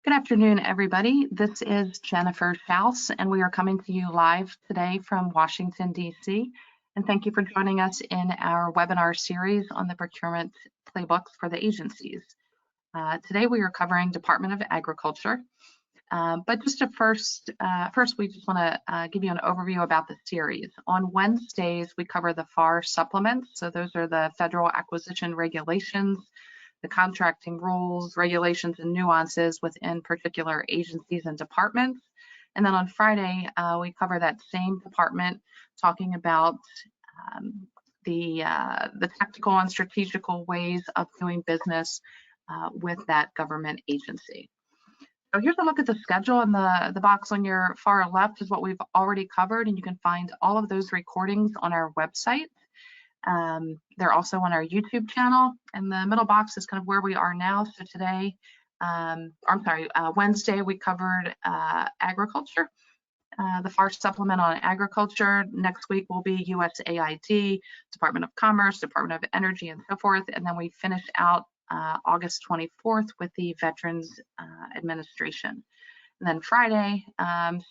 Good afternoon, everybody. This is Jennifer Schaus, and we are coming to you live today from Washington, D.C. And thank you for joining us in our webinar series on the procurement playbooks for the agencies. Today we are covering Department of Agriculture. But just to first we just want to give you an overview about the series. On Wednesdays, we cover the FAR supplements. So those are the federal acquisition regulations, the contracting rules, regulations, and nuances within particular agencies and departments. And then on Friday, we cover that same department, talking about the tactical and strategical ways of doing business with that government agency. So here's a look at the schedule, and the box on your far left is what we've already covered, and you can find all of those recordings on our website. They're also on our YouTube channel, and the middle box is kind of where we are now. So today, Wednesday, we covered agriculture, the FAR supplement on agriculture. Next week will be USAID, Department of Commerce, Department of Energy, and so forth. And then we finish out August 24th with the Veterans Administration. And then Friday,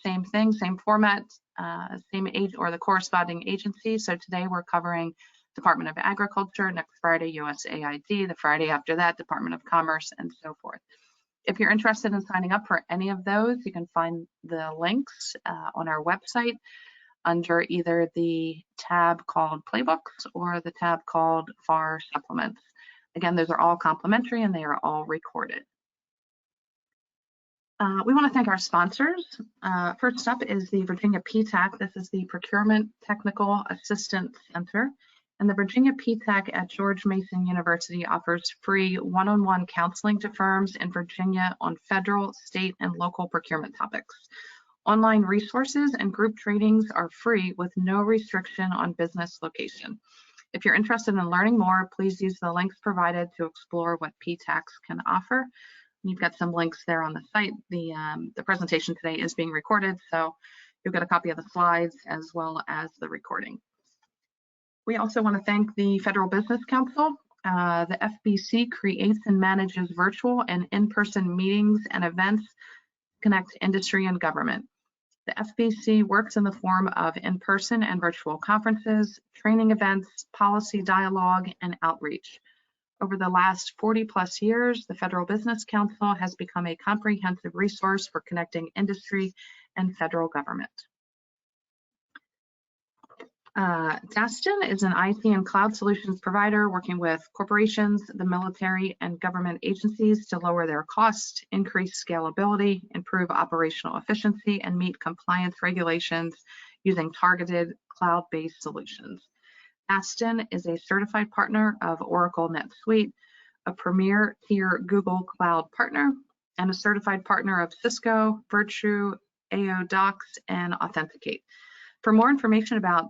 same thing, same format, same age or the corresponding agency. So today we're covering Department of Agriculture, next Friday USAID, the Friday after that Department of Commerce, and so forth. If you're interested in signing up for any of those, you can find the links on our website under either the tab called Playbooks or the tab called FAR Supplements. Again, those are all complimentary and they are all recorded. We want to thank our sponsors. First up is the Virginia PTAC. This is the Procurement Technical Assistance Center. And the Virginia PTAC at George Mason University offers free one-on-one counseling to firms in Virginia on federal, state, and local procurement topics. Online resources and group trainings are free with no restriction on business location. If you're interested in learning more, please use the links provided to explore what PTACs can offer. You've got some links there on the site. The presentation today is being recorded, so you'll get a copy of the slides as well as the recording. We also want to thank the Federal Business Council. The FBC creates and manages virtual and in-person meetings and events to connect industry and government. The FBC works in the form of in-person and virtual conferences, training events, policy dialogue, and outreach. Over the last 40+ years, the Federal Business Council has become a comprehensive resource for connecting industry and federal government. Daston is an IT and cloud solutions provider working with corporations, the military, and government agencies to lower their costs, increase scalability, improve operational efficiency, and meet compliance regulations using targeted cloud-based solutions. Daston is a certified partner of Oracle NetSuite, a premier tier Google Cloud partner, and a certified partner of Cisco, Virtue, AODocs, and Authenticate. For more information about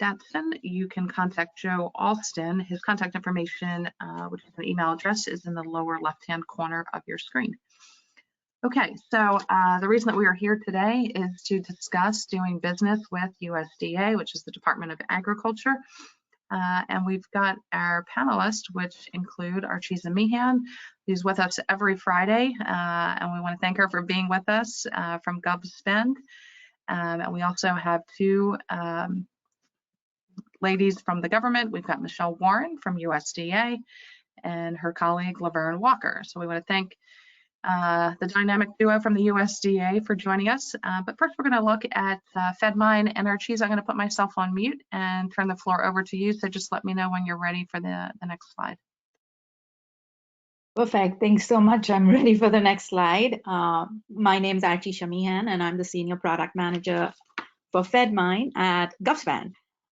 Daston, you can contact Joe Alston. His contact information, which is an email address, is in the lower left-hand corner of your screen. Okay, so the reason that we are here today is to discuss doing business with USDA, which is the Department of Agriculture. And we've got our panelists, which include Archisa Meehan, who's with us every Friday. And we want to thank her for being with us from GovSpend. And we also have two ladies from the government. We've got Michelle Warren from USDA and her colleague Laverne Walker. So we want to thank the dynamic duo from the USDA for joining us. But first we're going to look at FedMine, and Archisa, I'm going to put myself on mute and turn the floor over to you. So just let me know when you're ready for the next slide. Perfect. Thanks so much. I'm ready for the next slide. My name is Archisa Meehan, and I'm the Senior Product Manager for FedMine at GovSpend.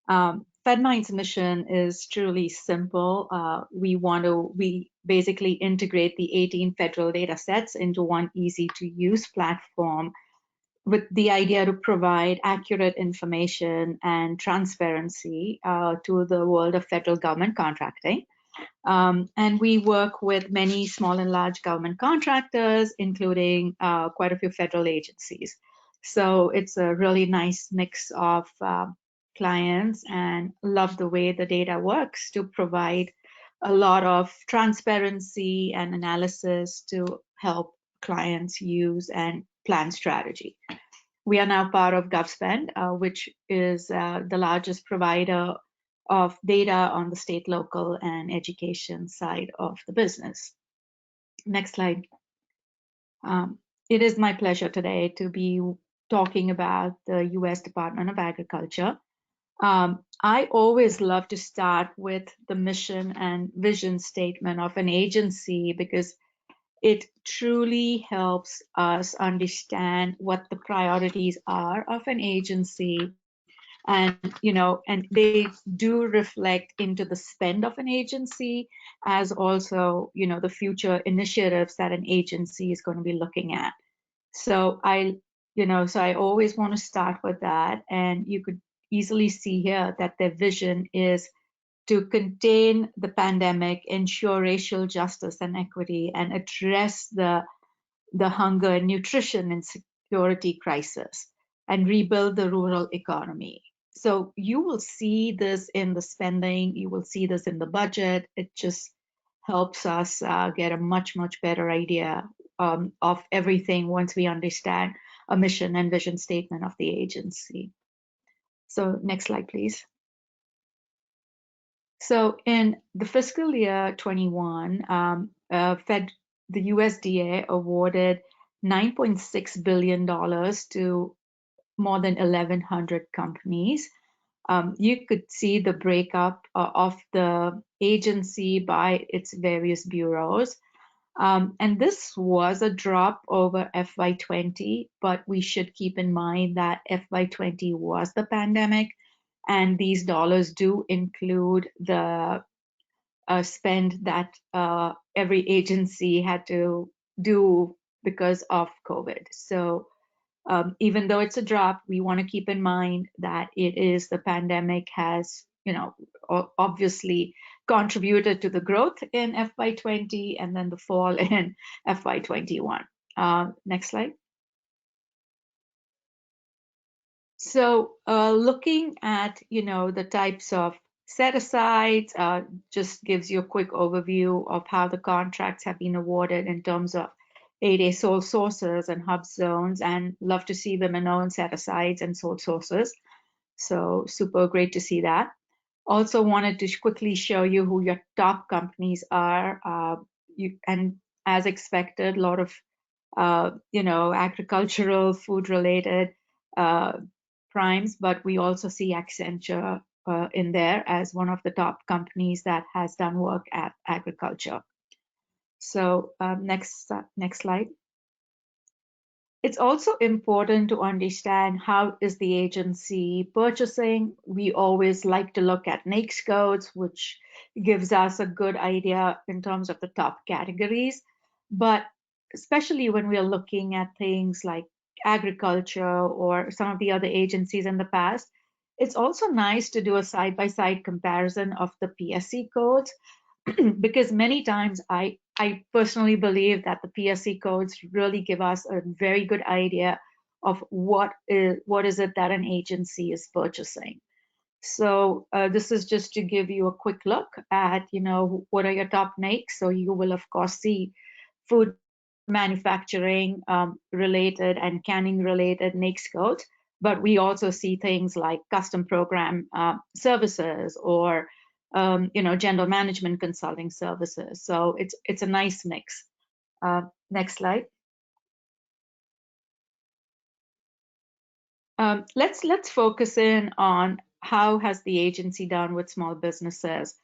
FedMine's mission is truly simple. We basically integrate the 18 federal data sets into one easy-to-use platform with the idea to provide accurate information and transparency to the world of federal government contracting. And we work with many small and large government contractors, including quite a few federal agencies. So it's a really nice mix of clients, and love the way the data works to provide a lot of transparency and analysis to help clients use and plan strategy. We are now part of GovSpend, which is the largest provider of data on the state, local, and education side of the business. Next slide. It is my pleasure today to be talking about the U.S. Department of Agriculture. I always love to start with the mission and vision statement of an agency because it truly helps us understand what the priorities are of an agency, and and they do reflect into the spend of an agency, as also the future initiatives that an agency is going to be looking at. So I always want to start with that, and you could easily see here that their vision is to contain the pandemic, ensure racial justice and equity, and address the hunger and nutrition and security crisis, and rebuild the rural economy. So you will see this in the spending, you will see this in the budget. It just helps us get a much better idea of everything once we understand a mission and vision statement of the agency. So next slide, please. So in the fiscal year 21, the USDA awarded $9.6 billion to more than 1,100 companies. You could see the breakup of the agency by its various bureaus. And this was a drop over FY20, but we should keep in mind that FY20 was the pandemic, and these dollars do include the spend that every agency had to do because of COVID. So even though it's a drop, we want to keep in mind that it is the pandemic has, obviously contributed to the growth in FY20 and then the fall in FY21. Next slide. So looking at, the types of set-asides, just gives you a quick overview of how the contracts have been awarded in terms of 8A sole sources and hub zones, and love to see them in own set-asides and sole sources. So super great to see that. Also wanted to quickly show you who your top companies are. And as expected, a lot of, agricultural, food-related primes, but we also see Accenture in there as one of the top companies that has done work at agriculture. So next slide. It's also important to understand how is the agency purchasing. We always like to look at NAICS codes, which gives us a good idea in terms of the top categories. But especially when we are looking at things like agriculture or some of the other agencies in the past, it's also nice to do a side-by-side comparison of the PSC codes, because many times I personally believe that the PSC codes really give us a very good idea of what is it that an agency is purchasing. So this is just to give you a quick look at, what are your top NAICS. So you will of course see food manufacturing related and canning related NAICS codes, but we also see things like custom program services or general management consulting services. So it's a nice mix. Next slide. Let's focus in on how has the agency done with small businesses.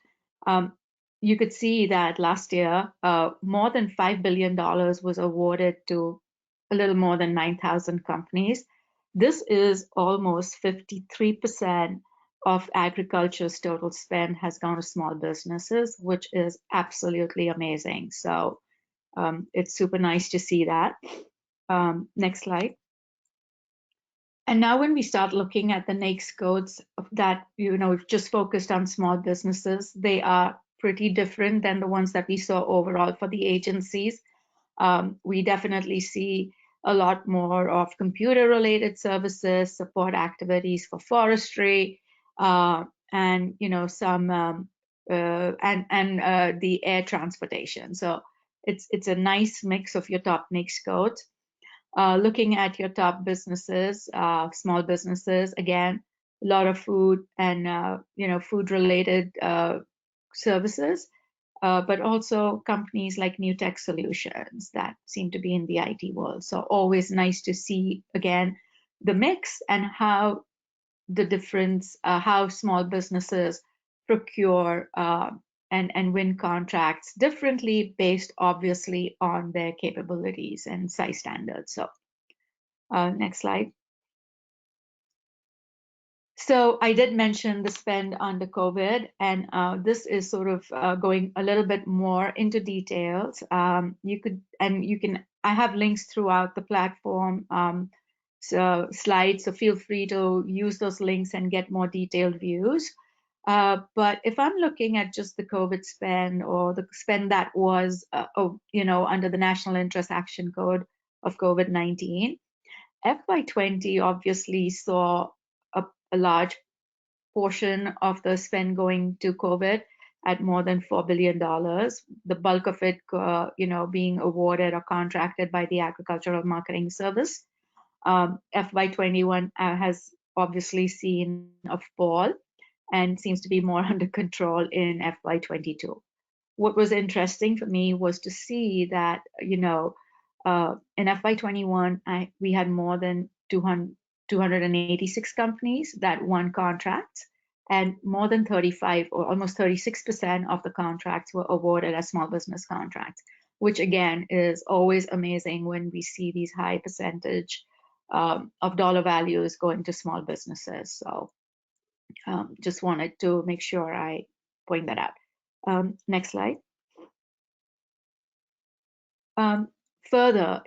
You could see that last year, more than $5 billion was awarded to a little more than 9,000 companies. This is almost 53% of agriculture's total spend has gone to small businesses, which is absolutely amazing. So it's super nice to see that. Next slide. And now when we start looking at the NAICS codes that, we've just focused on small businesses, they are pretty different than the ones that we saw overall for the agencies. We definitely see a lot more of computer-related services, support activities for forestry, and some the air transportation. So it's a nice mix of your top NAICS codes. Looking at your top businesses, small businesses, again, a lot of food and food related services, but also companies like New Tech Solutions that seem to be in the IT world. So always nice to see again the mix and how the difference, how small businesses procure and win contracts differently based obviously on their capabilities and size standards. So next slide. So I did mention the spend under COVID, and this is sort of going a little bit more into details. I have links throughout the platform, slides, so feel free to use those links and get more detailed views. But if I'm looking at just the COVID spend or the spend that was, under the National Interest Action Code of COVID-19, FY20 obviously saw a large portion of the spend going to COVID at more than $4 billion. The bulk of it, being awarded or contracted by the Agricultural Marketing Service. FY21 has obviously seen a fall and seems to be more under control in FY22. What was interesting for me was to see that, in FY21, we had more than 286 companies that won contracts, and more than 35 or almost 36% of the contracts were awarded as small business contracts, which again is always amazing when we see these high percentage of dollar values going to small businesses. So just wanted to make sure I point that out. Next slide. Further,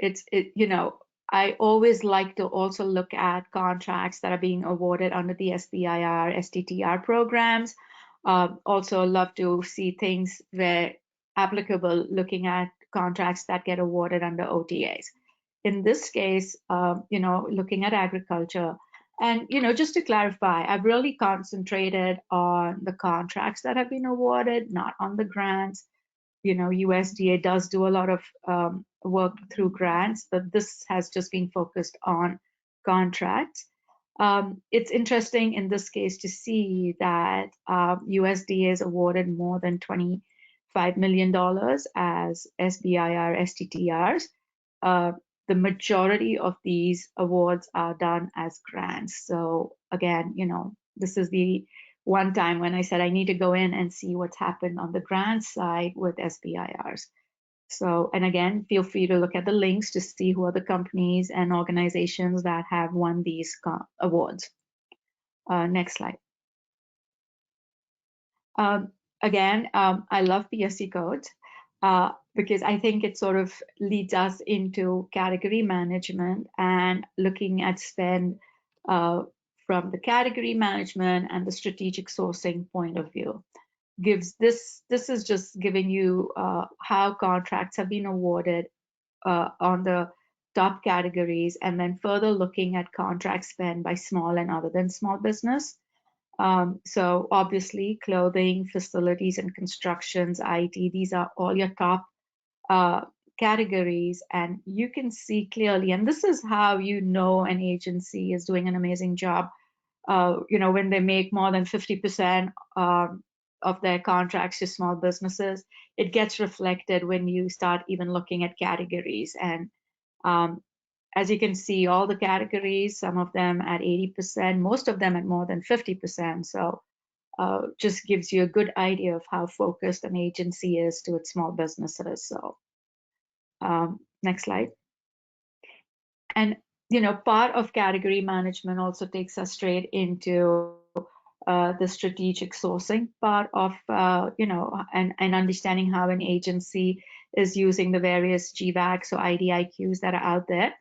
I always like to also look at contracts that are being awarded under the SBIR, SDTR programs. Also love to see things where applicable, looking at contracts that get awarded under OTAs. In this case, looking at agriculture. And, just to clarify, I've really concentrated on the contracts that have been awarded, not on the grants. USDA does do a lot of work through grants, but this has just been focused on contracts. It's interesting in this case to see that USDA has awarded more than $25 million as SBIR SDTRs. The majority of these awards are done as grants. So again, this is the one time when I said I need to go in and see what's happened on the grant side with SBIRs. So, and again, feel free to look at the links to see who are the companies and organizations that have won these awards. Next slide. Again, I love PSC codes because I think it sort of leads us into category management and looking at spend from the category management and the strategic sourcing point of view. This is just giving you how contracts have been awarded on the top categories, and then further looking at contract spend by small and other than small business. So obviously clothing, facilities and constructions, IT, these are all your top categories, and you can see clearly, and this is how an agency is doing an amazing job. When they make more than 50% of their contracts to small businesses, it gets reflected when you start even looking at categories. And as you can see, all the categories, some of them at 80%, most of them at more than 50%. So just gives you a good idea of how focused an agency is to its small businesses. So next slide. And part of category management also takes us straight into the strategic sourcing part of, and understanding how an agency is using the various GVACs or IDIQs that are out there.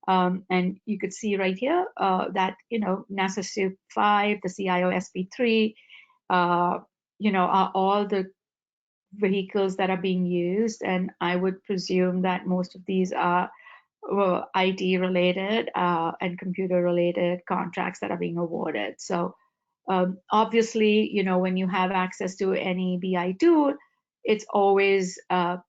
And you could see right here that, NASA SUP 5, the CIO SP3, are all the vehicles that are being used. And I would presume that most of these are IT related and computer related contracts that are being awarded. So obviously, when you have access to any BI tool, it's always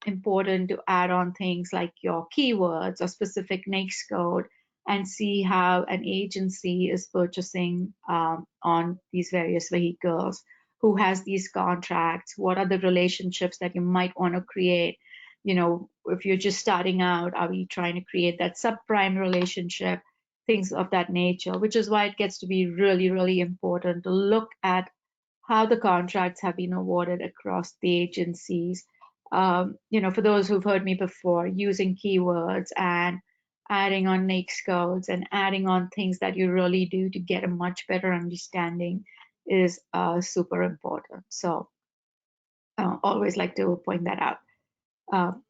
important to add on things like your keywords or specific NAICS code and see how an agency is purchasing on these various vehicles, who has these contracts, what are the relationships that you might want to create. If you're just starting out, are we trying to create that subprime relationship, things of that nature, which is why it gets to be really, really important to look at how the contracts have been awarded across the agencies. For those who've heard me before, using keywords and adding on NAICS codes and adding on things that you really do to get a much better understanding is super important. So always like to point that out.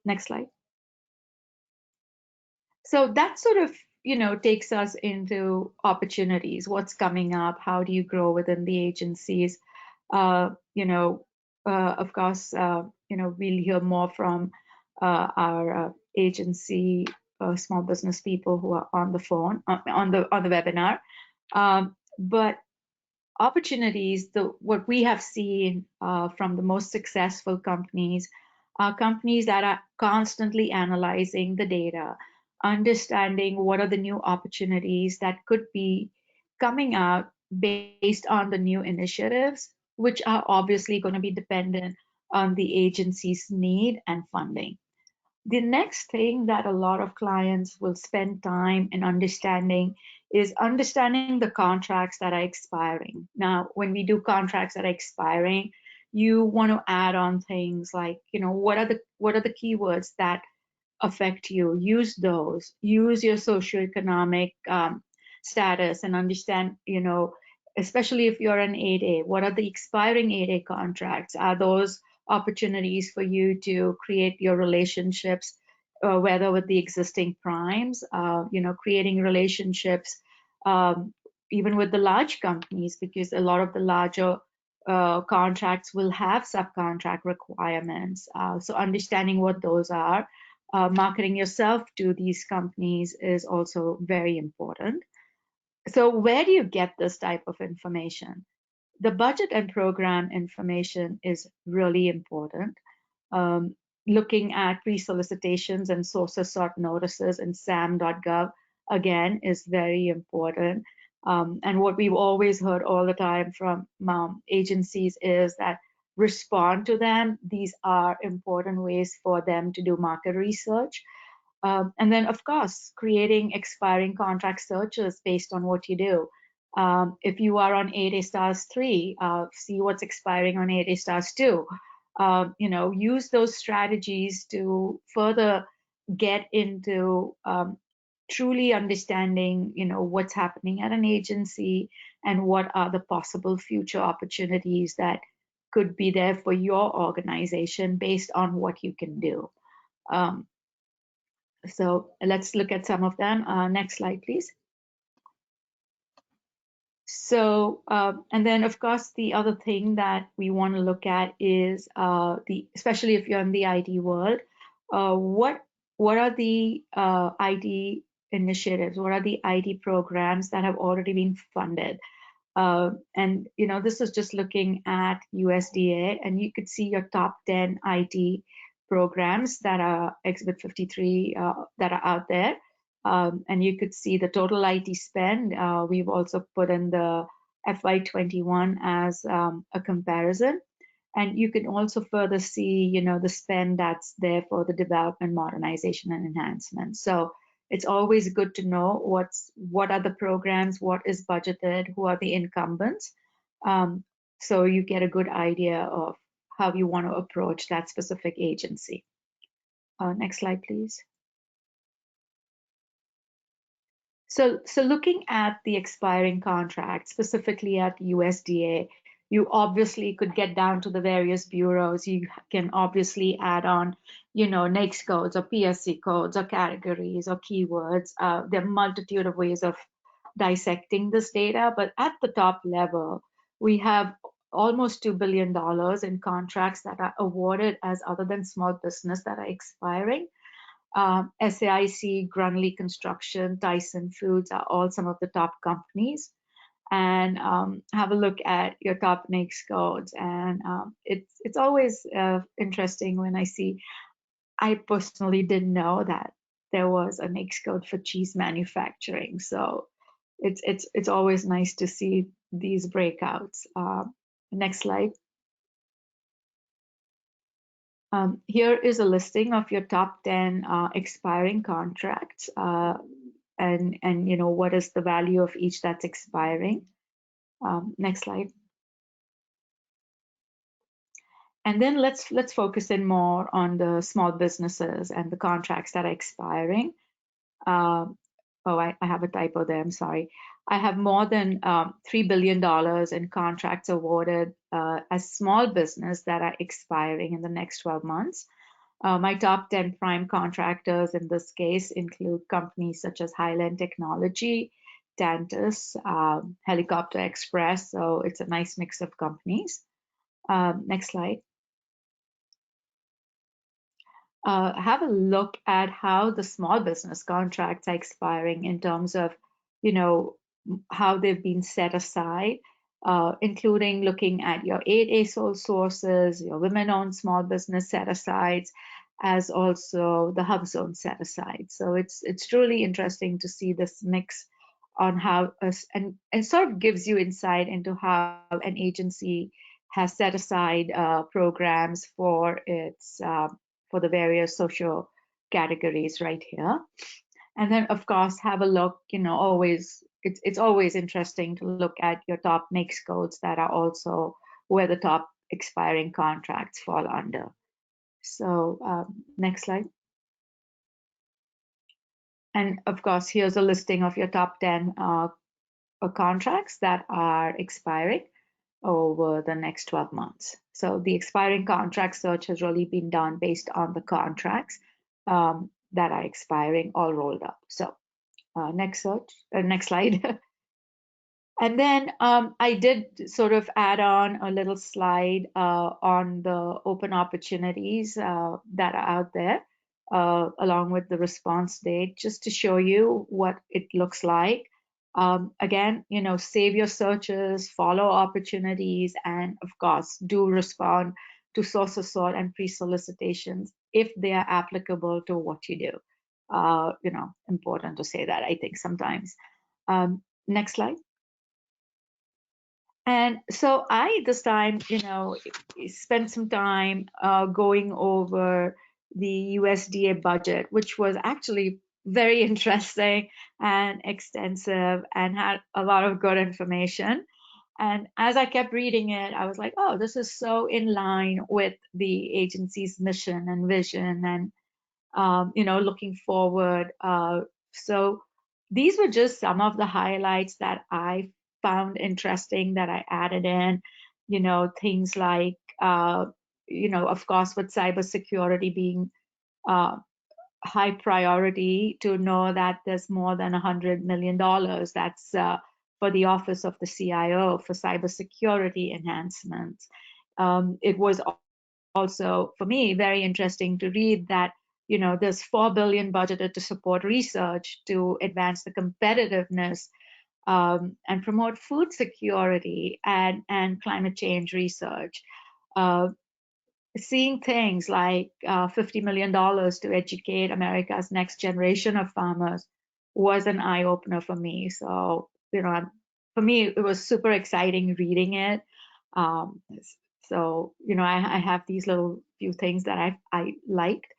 Next slide. So that sort of, takes us into opportunities. What's coming up? How do you grow within the agencies? Of course, we'll hear more from our agency small business people who are on the phone, on the webinar. But opportunities, what we have seen from the most successful companies are companies that are constantly analyzing the data, understanding what are the new opportunities that could be coming out based on the new initiatives, which are obviously going to be dependent on the agency's need and funding. The next thing that a lot of clients will spend time in understanding is understanding the contracts that are expiring. Now, when we do contracts that are expiring, you want to add on things like, what are the keywords that affect you? Use those. Use your socioeconomic status and understand, especially if you're an 8A, what are the expiring 8A contracts? Are those opportunities for you to create your relationships, whether with the existing primes, creating relationships even with the large companies, because a lot of the larger contracts will have subcontract requirements. So understanding what those are, marketing yourself to these companies is also very important. So where do you get this type of information? The budget and program information is really important. Looking at pre-solicitations and sources sought notices in SAM.gov, again, is very important. And what we've always heard all the time from agencies is that respond to them. These are important ways for them to do market research. And then, of course, creating expiring contract searches based on what you do. If you are on 8A stars 3, see what's expiring on 8A stars 2. Use those strategies to further get into truly understanding, what's happening at an agency and what are the possible future opportunities that could be there for your organization based on what you can do. So let's look at some of them. Next slide, please. So, and then of course, the other thing that we want to look at is especially if you're in the IT world, what are the IT initiatives? What are the IT programs that have already been funded? And this is just looking at USDA, and you could see your top 10 IT programs that are Exhibit 53 that are out there. And you could see the total IT spend. We've also put in the FY21 as a comparison. And you can also further see, the spend that's there for the development, modernization, and enhancement. So it's always good to know what are the programs, what is budgeted, who are the incumbents. So you get a good idea of how you want to approach that specific agency. Next slide, please. So looking at the expiring contract, specifically at USDA, you obviously could get down to the various bureaus. You can obviously add on, NAICS codes or PSC codes or categories or keywords. There are a multitude of ways of dissecting this data, but at the top level, we have almost $2 billion in contracts that are awarded as other than small business that are expiring. SAIC, Grunley Construction, Tyson Foods are all some of the top companies. and have a look at your top NAICS codes. And it's always interesting when I see. I personally didn't know that there was a NAICS code for cheese manufacturing, so it's always nice to see these breakouts. Next slide. Here is a listing of your top 10 expiring contracts, and you know what is the value of each that's expiring. Next slide. And then let's focus in more on the small businesses and the contracts that are expiring. Oh, I have a typo there. I'm sorry. I have more than $3 billion in contracts awarded as small business that are expiring in the next 12 months. My top 10 prime contractors in this case include companies such as Highland Technology, Dantus, Helicopter Express. So it's a nice mix of companies. Next slide. Have a look at how the small business contracts are expiring in terms of, you know, how they've been set aside, including looking at your 8A sole sources, your women-owned small business set-asides, as also the hub zone set-aside. So it's truly interesting to see this mix on how, and sort of gives you insight into how an agency has set aside programs for its for the various social categories right here. And then of course have a look, you know, always it's always interesting to look at your top NAICS codes that are also where the top expiring contracts fall under. So next slide. And of course here's a listing of your top 10 contracts that are expiring over the next 12 months. So the expiring contract search has really been done based on the contracts that are expiring all rolled up. So next slide. And then I did sort of add on a little slide on the open opportunities that are out there along with the response date, just to show you what it looks like. Again, you know, save your searches, follow opportunities, and of course, do respond to source assort and pre-solicitations if they are applicable to what you do. You know, important to say that, I think, sometimes. Next slide. And so I, this time, you know, spent some time going over the USDA budget, which was actually very interesting and extensive and had a lot of good information. And as I kept reading it, I was like, oh, this is so in line with the agency's mission and vision and, you know, looking forward. So these were just some of the highlights that I found interesting that I added in, you know, things like, you know, of course, with cybersecurity being high priority, to know that there's more than $100 million that's for the Office of the CIO for cybersecurity enhancements. It was also, for me, very interesting to read that, you know, there's $4 billion budgeted to support research to advance the competitiveness and promote food security and climate change research. Seeing things like $50 million to educate America's next generation of farmers was an eye-opener for me. So, you know, for me, it was super exciting reading it. So, you know, I have these little few things that I liked.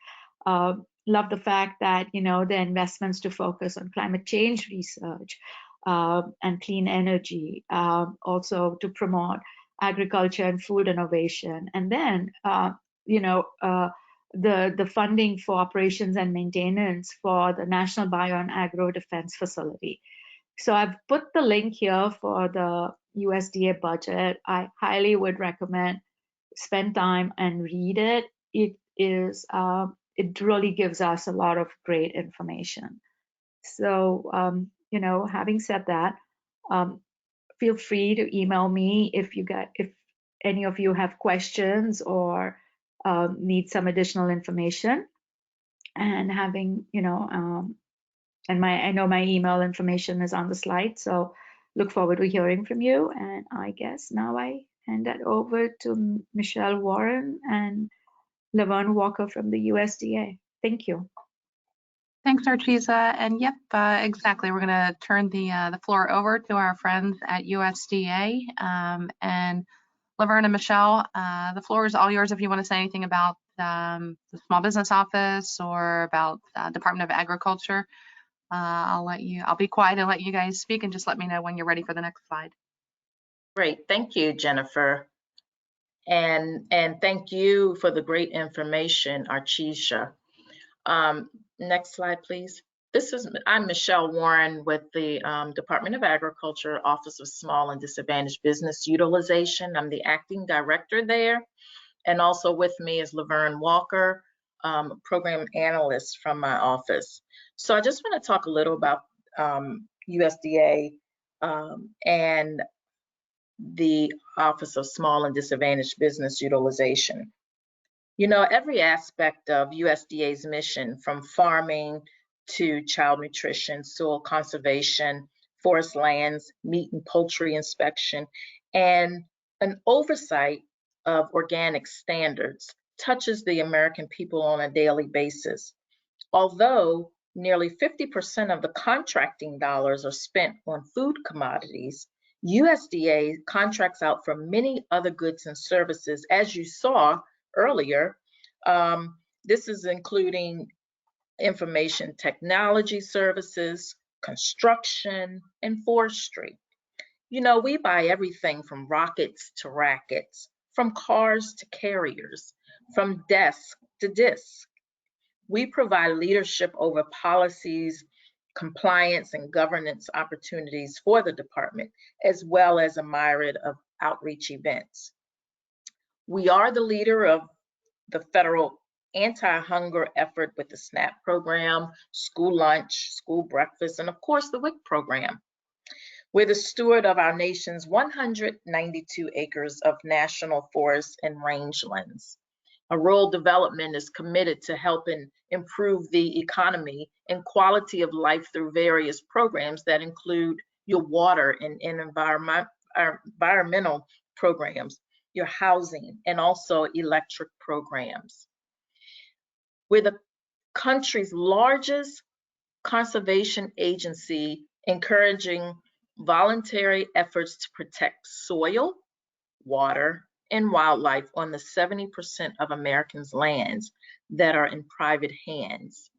Love the fact that, you know, the investments to focus on climate change research and clean energy, also to promote agriculture and food innovation, and then you know, the funding for operations and maintenance for the National Bio and Agro Defense Facility. So I've put the link here for the USDA budget. I highly would recommend spend time and read it. It is it really gives us a lot of great information. So you know, having said that, feel free to email me if any of you have questions or need some additional information. And having, you know, and I know my email information is on the slide, so look forward to hearing from you. And I guess now I hand that over to Michelle Warren and Laverne Walker from the USDA. Thank you. Thanks, Archisa. And yep, exactly. We're going to turn the floor over to our friends at USDA. And Laverne and Michelle, the floor is all yours if you want to say anything about the Small Business Office or about Department of Agriculture. I'll be quiet and let you guys speak, and just let me know when you're ready for the next slide. Great, thank you, Jennifer. And thank you for the great information, Archisa. Next slide, please. I'm Michelle Warren with the Department of Agriculture, Office of Small and Disadvantaged Business Utilization. I'm the acting director there. And also with me is Laverne Walker, program analyst from my office. So I just want to talk a little about USDA and the Office of Small and Disadvantaged Business Utilization. You know, every aspect of USDA's mission, from farming to child nutrition, soil conservation, forest lands, meat and poultry inspection, and an oversight of organic standards, touches the American people on a daily basis. Although nearly 50% of the contracting dollars are spent on food commodities, USDA contracts out for many other goods and services, as you saw earlier. This is including information technology services, construction, and forestry. You know, we buy everything from rockets to rackets, from cars to carriers, from desk to disc. We provide leadership over policies, compliance, and governance opportunities for the department, as well as a myriad of outreach events. We are the leader of the federal anti-hunger effort with the SNAP program, school lunch, school breakfast, and of course the WIC program. We're the steward of our nation's 192 acres of national forests and rangelands. Rural development is committed to helping improve the economy and quality of life through various programs that include your water and environmental programs, your housing, and also electric programs. We're the country's largest conservation agency, encouraging voluntary efforts to protect soil, water, and wildlife on the 70% of Americans' lands that are in private hands.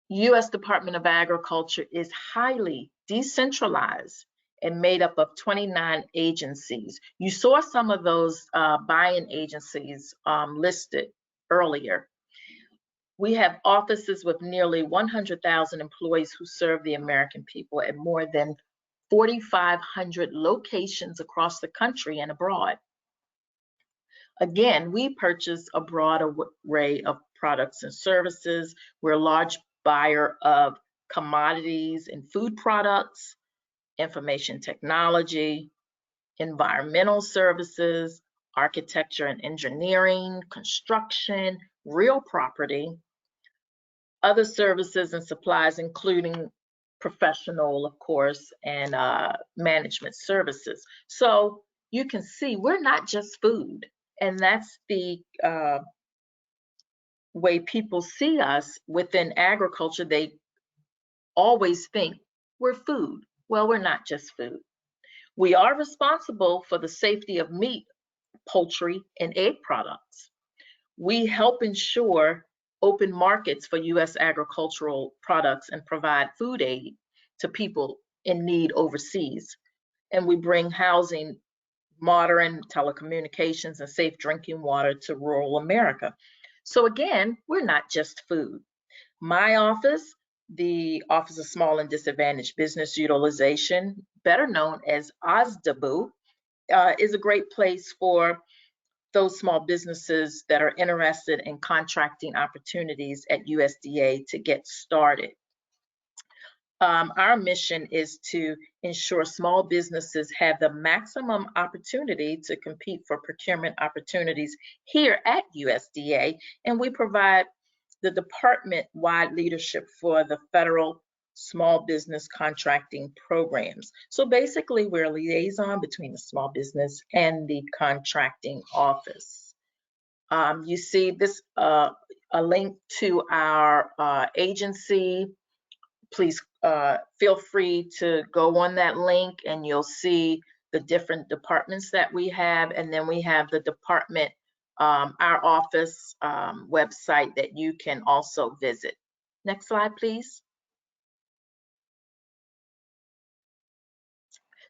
U.S. Department of Agriculture is highly decentralized and made up of 29 agencies. You saw some of those buy-in agencies listed earlier. We have offices with nearly 100,000 employees who serve the American people at more than 4,500 locations across the country and abroad. Again, we purchase a broad array of products and services. We're a large buyer of commodities and food products, information technology, environmental services, architecture and engineering, construction, real property, other services and supplies, including professional, of course, and management services. So you can see we're not just food, and that's the way people see us within agriculture. They always think we're food. Well, we're not just food. We are responsible for the safety of meat, poultry, and egg products. We help ensure open markets for U.S. agricultural products and provide food aid to people in need overseas. And we bring housing, modern telecommunications, and safe drinking water to rural America. So again, we're not just food. My office, the Office of Small and Disadvantaged Business Utilization, better known as OSDBU, is a great place for those small businesses that are interested in contracting opportunities at USDA to get started. Our mission is to ensure small businesses have the maximum opportunity to compete for procurement opportunities here at USDA, and we provide the department-wide leadership for the federal small business contracting programs. So basically, we're a liaison between the small business and the contracting office. You see this a link to our agency. Please feel free to go on that link and you'll see the different departments that we have. And then we have the department, our office website that you can also visit. Next slide, please.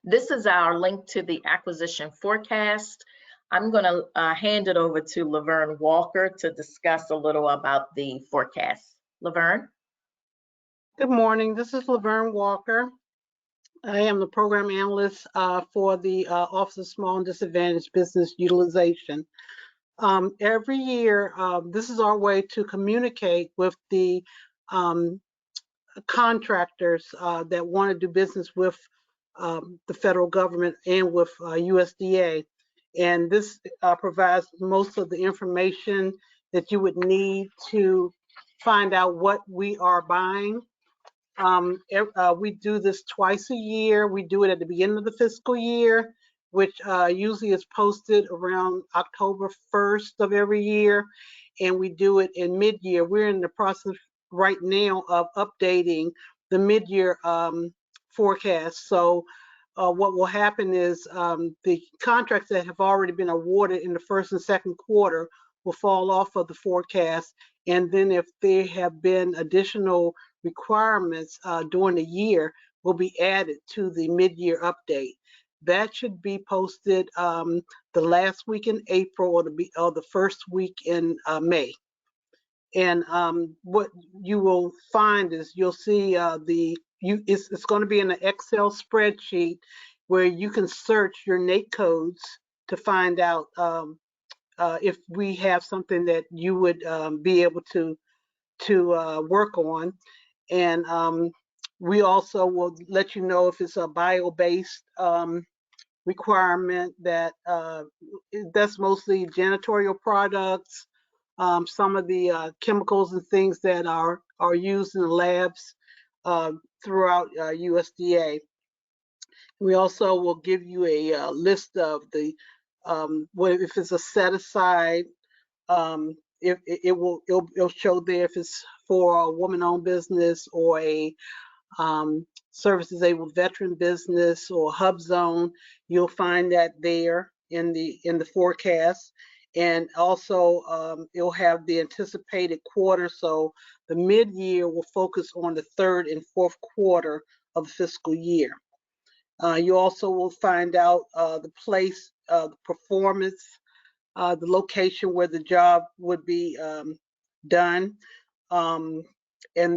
This is our link to the acquisition forecast. I'm going to hand it over to Laverne Walker to discuss a little about the forecast. Laverne? Good morning. This is Laverne Walker. I am the program analyst for the Office of Small and Disadvantaged Business Utilization. Every year, this is our way to communicate with the contractors that want to do business with the federal government and with USDA. And this provides most of the information that you would need to find out what we are buying. We do this twice a year. We do it at the beginning of the fiscal year, which usually is posted around October 1st of every year. And we do it in mid-year. We're in the process right now of updating the mid-year forecast. So what will happen is the contracts that have already been awarded in the first and second quarter will fall off of the forecast. And then if there have been additional requirements during the year, will be added to the mid-year update. That should be posted the last week in April or the first week in May. And what you will find is you'll see it's going to be in an Excel spreadsheet where you can search your NAICS codes to find out if we have something that you would be able to work on. And we also will let you know if it's a bio-based requirement that's mostly janitorial products, some of the chemicals and things that are used in the labs throughout USDA. We also will give you a list of the if it's a set aside. It'll show there if it's for a woman-owned business or a service-disabled veteran business or hub zone. You'll find that there in the forecast, and also it'll have the anticipated quarter. So the mid-year will focus on the third and fourth quarter of the fiscal year. You also will find out the place, the performance, the location where the job would be done, and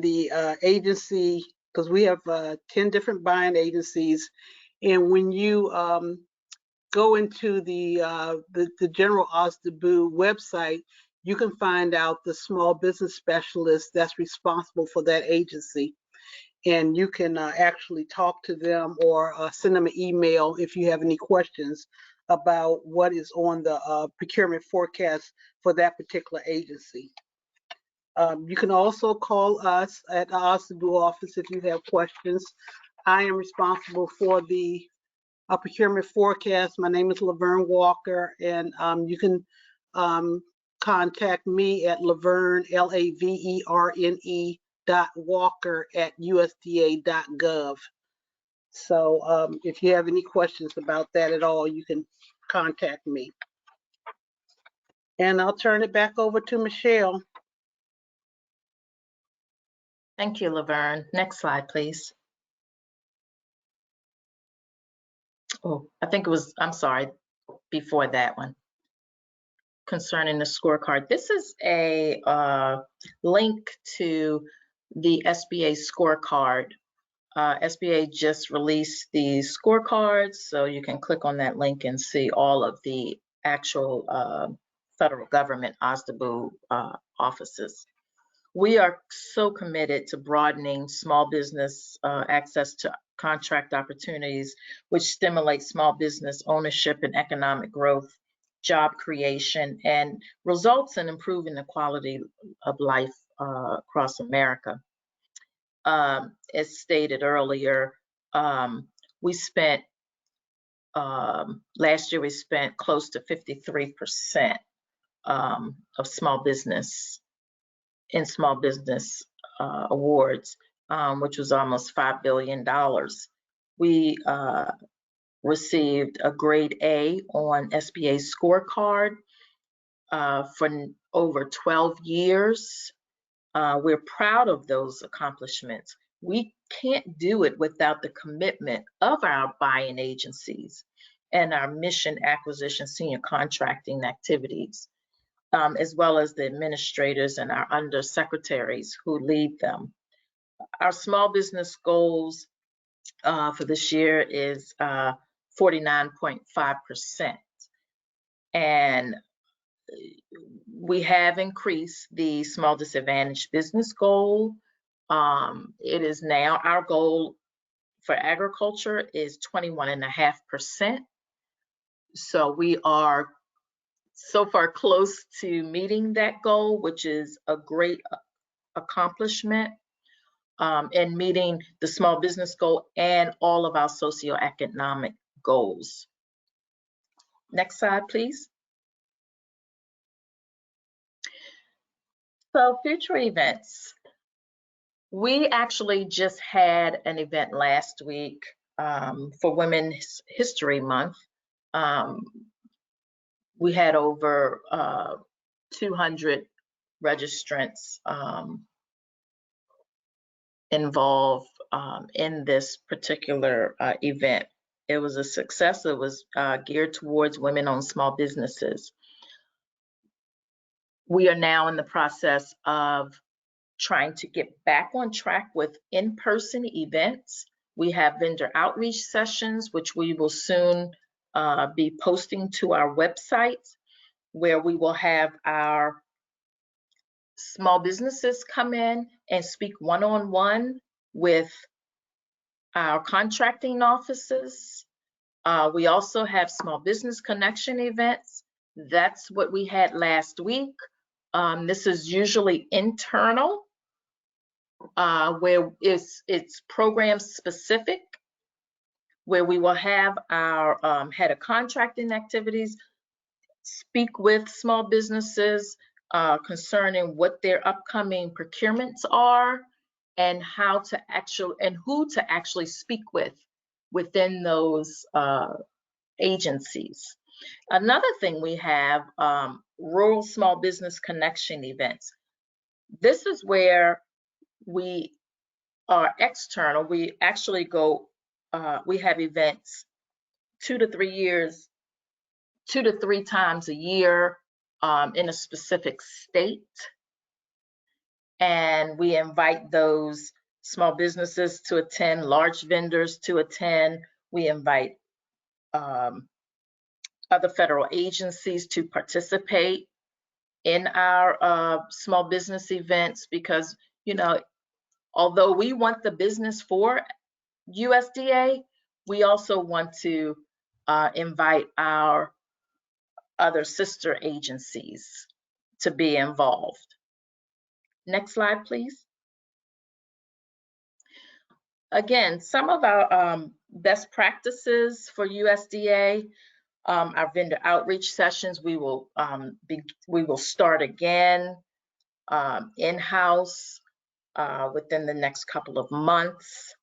the agency, because we have 10 different buying agencies. And when you go into the general OSDBU website, you can find out the small business specialist that's responsible for that agency. And you can actually talk to them or send them an email if you have any questions about what is on the procurement forecast for that particular agency. You can also call us at the OSDBU office if you have questions. I am responsible for the procurement forecast. My name is Laverne Walker, and you can contact me at Laverne, LAVERNE.walker@usda.gov. So if you have any questions about that at all, you can contact me. And I'll turn it back over to Michelle. Thank you, Laverne. Next slide, please. Oh, I think it was, I'm sorry, before that one. Concerning the scorecard. This is a link to the SBA Scorecard. SBA just released the scorecards, so you can click on that link and see all of the actual federal government OSDBU offices. We are so committed to broadening small business access to contract opportunities, which stimulate small business ownership and economic growth, job creation, and results in improving the quality of life across America. as stated earlier, we spent, last year we spent close to 53% of small business awards, which was almost $5 billion. We received a grade A on SBA Scorecard for over 12 years. We're proud of those accomplishments. We can't do it without the commitment of our buying agencies and our mission acquisition senior contracting activities, as well as the administrators and our undersecretaries who lead them. Our small business goals for this year is 49.5%. And we have increased the small disadvantaged business goal. It is now, our goal for agriculture is 21.5%. So we are so far close to meeting that goal, which is a great accomplishment, and meeting the small business goal and all of our socioeconomic goals. Next slide, please. So future events. We actually just had an event last week for Women's History Month. We had over 200 registrants involved in this particular event. It was a success. It was geared towards women-owned small businesses. We are now in the process of trying to get back on track with in-person events. We have vendor outreach sessions, which we will soon be posting to our website, where we will have our small businesses come in and speak one-on-one with our contracting offices. We also have small business connection events. That's what we had last week. This is usually internal, where it's program specific, where we will have our head of contracting activities speak with small businesses concerning what their upcoming procurements are and how to who to actually speak with within those agencies. Another thing we have, rural small business connection events. This is where we are external. We actually go, we have events 2 to 3 times a year in a specific state. And we invite those small businesses to attend, large vendors to attend. We invite other federal agencies to participate in our small business events, because, you know, although we want the business for USDA, we also want to invite our other sister agencies to be involved. Next slide, please. Again, some of our best practices for USDA, our vendor outreach sessions, we will start again in-house within the next couple of months.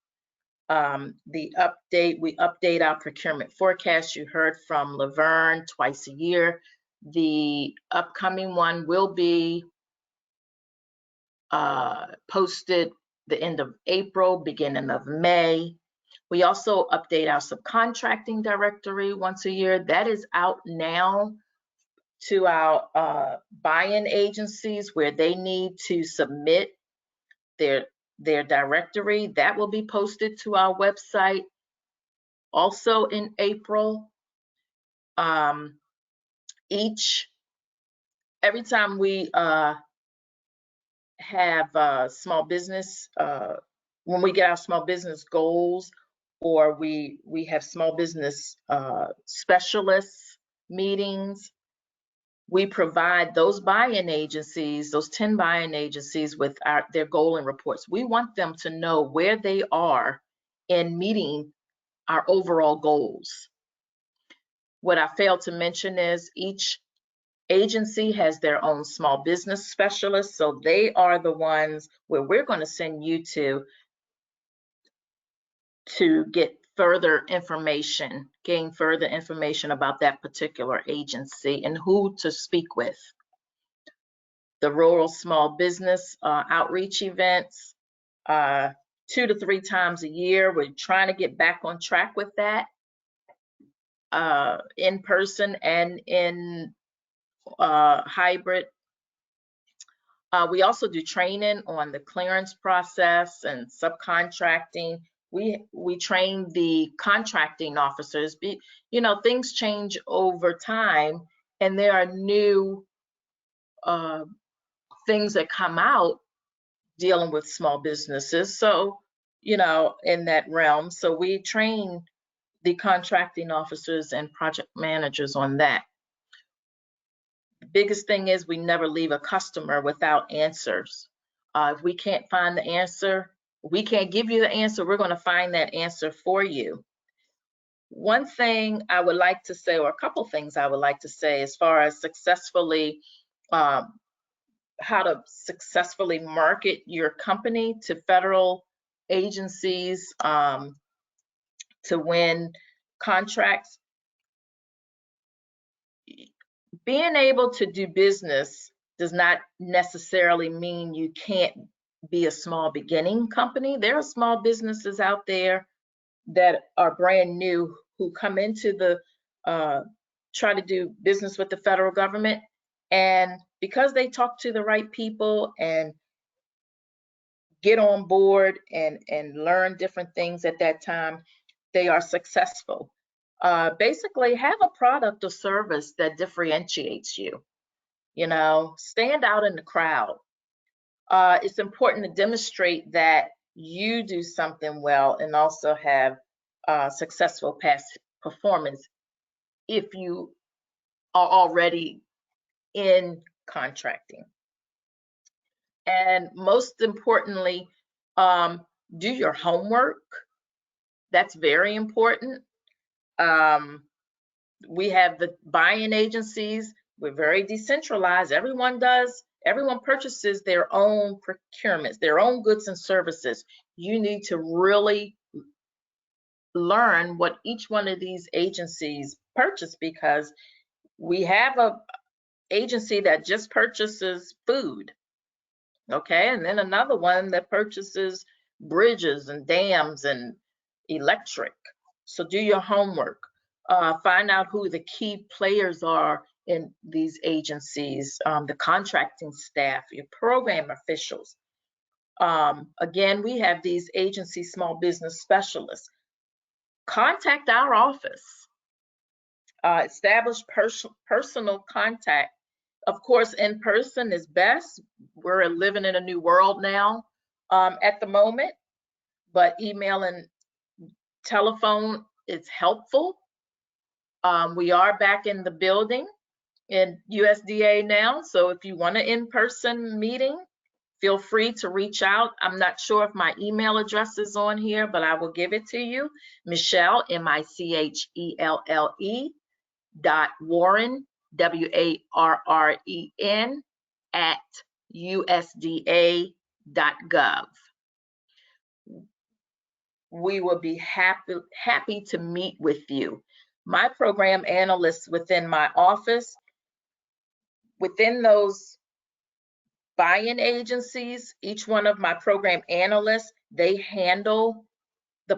We update our procurement forecast. You heard from Laverne twice a year. The upcoming one will be posted the end of April, beginning of May. We also update our subcontracting directory once a year. That is out now to our buy-in agencies, where they need to submit their directory. That will be posted to our website also in April. Every time we have small business, when we get our small business goals, or we have small business specialists meetings, we provide those buy-in agencies, those 10 buy-in agencies with their goal-in reports. We want them to know where they are in meeting our overall goals. What I failed to mention is each agency has their own small business specialist, so they are the ones where we're going to send you to get further information, gain further information about that particular agency and who to speak with. The rural small business outreach events, 2 to 3 times a year. We're trying to get back on track with that, in person and in hybrid. We also do training on the clearance process and subcontracting. We train the contracting officers. You know, things change over time, and there are new things that come out dealing with small businesses. So, you know, in that realm, so we train the contracting officers and project managers on that. The biggest thing is we never leave a customer without answers. If we can't find the answer, we can't give you the answer, we're going to find that answer for you. One thing I would like to say, or a couple things I would like to say as far as successfully, how to successfully market your company to federal agencies to win contracts. Being able to do business does not necessarily mean you can't be a small beginning company. There are small businesses out there that are brand new who come into the try to do business with the federal government, and because they talk to the right people and get on board and learn different things at that time, they are successful. Basically, have a product or service that differentiates you. You know, stand out in the crowd. It's important to demonstrate that you do something well and also have successful past performance if you are already in contracting. And most importantly, do your homework. That's very important. We have the buy-in agencies. We're very decentralized. Everyone purchases their own procurements, their own goods and services. You need to really learn what each one of these agencies purchase, because we have a agency that just purchases food, okay, and then another one that purchases bridges and dams and electric. So do your homework. Find out who the key players are in these agencies, the contracting staff, your program officials. Again, we have these agency small business specialists. Contact our office. Establish personal contact. Of course, in person is best. We're living in a new world now at the moment, but email and telephone is helpful. We are back in the building in USDA now, so if you want an in-person meeting, feel free to reach out. I'm not sure if my email address is on here, but I will give it to you. Michelle, MICHELLE .Warren, WARREN @USDA.gov. We will be happy to meet with you. My program analysts within my office, within those buy-in agencies, each one of my program analysts, they handle the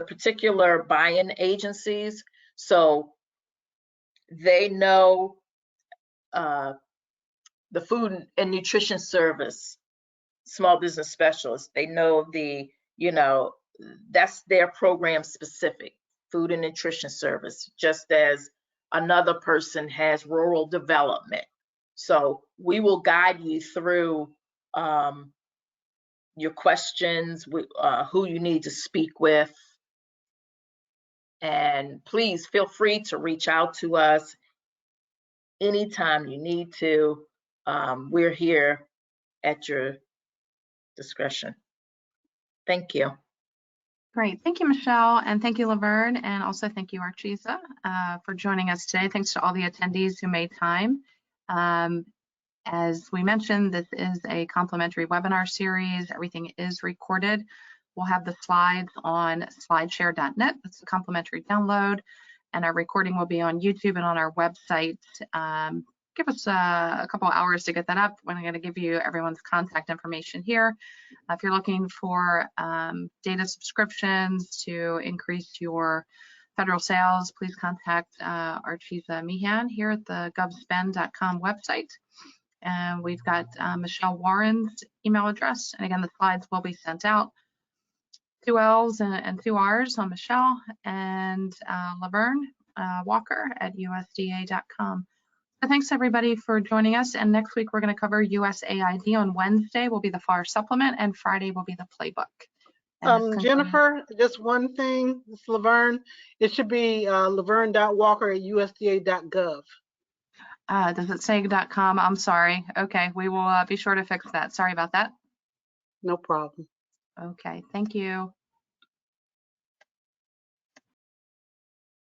particular buy-in agencies. So they know the food and nutrition service, small business specialists. They know that's their program specific, food and nutrition service, just as another person has rural development. So we will guide you through your questions, who you need to speak with. And please feel free to reach out to us anytime you need to. We're here at your discretion. Thank you. Great. Thank you, Michelle, and thank you, Laverne, and also thank you, Archisa, for joining us today. Thanks to all the attendees who made time. As we mentioned, this is a complimentary webinar series. Everything is recorded. We'll have the slides on slideshare.net. It's a complimentary download, and our recording will be on YouTube and on our website. Give us a couple hours to get that up. I'm going to give you everyone's contact information here. If you're looking for data subscriptions to increase your federal sales, please contact Archisa Meehan here at the govspend.com website. And we've got Michelle Warren's email address. And again, the slides will be sent out. 2 L's and 2 R's on Michelle, and Laverne Walker at USDA.com. So thanks everybody for joining us. And next week we're going to cover USAID. On Wednesday will be the FAR supplement, and Friday will be the playbook. Jennifer, just one thing, it's Laverne. It should be laverne.walker@usda.gov. Does it say .com? I'm sorry. Okay, we will be sure to fix that. Sorry about that. No problem. Okay, thank you.